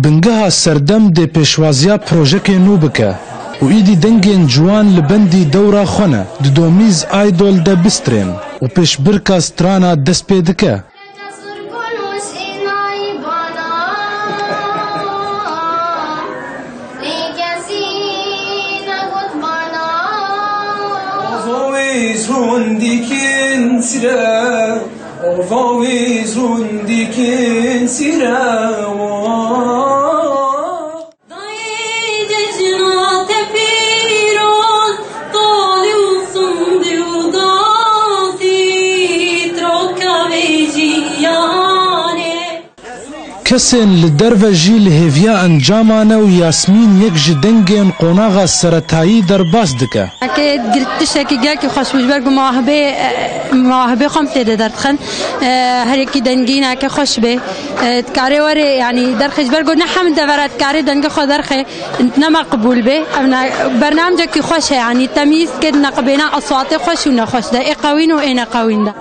بنگها سردم ده پیشوازیا پروژه نو بکه و ایدی دنگین جوان لبندی دورا خونه ده دومیز آیدول ده بسترین و پیش برکا سترانا دست پیدکه. کسین لدرو جی لهویا انجامانه و یاسمین یک جدنگین قناغ سرطایی در باز دکه. اگه گرتش که گل که خوش بجبر گو مواهبه خم تیده دردخن هر یکی دنگین که خوش به کاری وره یعنی در خجبر گو نحم دورات کاری دنگ خود درخه نما قبول به برنامج که خوشه یعنی تمیز که نقبینا اصوات خوش و نخوش ده ای قوین و این قوین ده.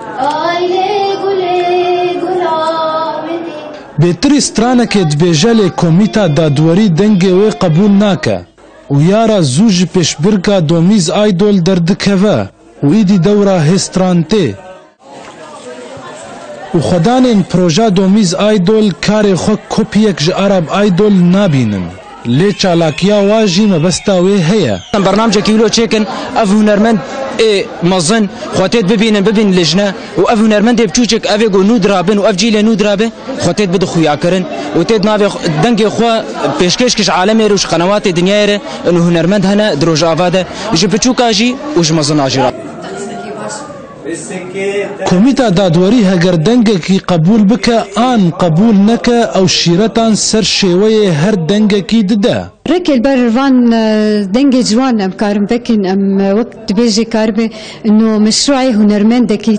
بهتری سترانه که دبیجل کمیتا دادوری دنگی وی قبول ناکه و یارا زوج پیش برکا دومیز آیدول دردکه و ایدی دورا هسترانته و خدان این پروژه دومیز آیدول کار خود کپیک ج عرب آیدول نابینن لی چالاکیا واجی مبستاوی هیا برنامج کیلو چیکن اف هنرمند مزن خواتيت ببين لجنه واف هنرمند بچوچك افي گو نود رابن واف جيل نود رابه خواتيت بد خويا كرن وتيت نافي دنگي خو پیشکش عالمي روش قنوات دنيا ره انه هنرمند هنا دروج افاده جي بچوكا جي وج مزن اجرا کمیتا دادوری هگر دنگ کی قبول بکه آن قبول نکه او شیرتان سر شیوه هر دنگ کی دده ركل برفان دنج جوان ام كارم بكن ام وقت بيجي كاربه انه مشروعي هنرمندكي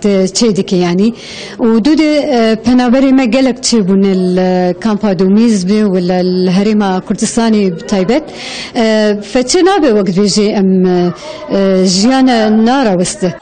تشيدكي يعني ودودي بنابري ما قالك تشيبون الكامبا دوميز بي ولا الهريمه كردستاني بتايبت فتشنابه وقت بيجي ام جيانا نارا وسته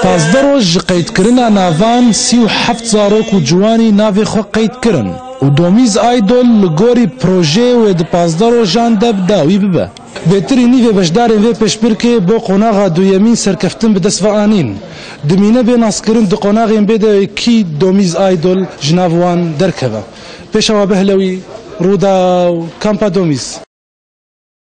پازده روز قید کرنا ناوان 37 زاروک و جوانی ناوی خو قید کرن و دومیز آیدول لگوری پروژه و د پازده روزان دب داوی ببه بهتری نیوی بجدارین وی پشبرکه بو قناغا دویمین سرکفتن به دست آنین دمینه به ناسکرین دو قناغین بده کی دومیز آیدول جناوان درکبه پیشوا بهلوی رودا و کامپا دومیز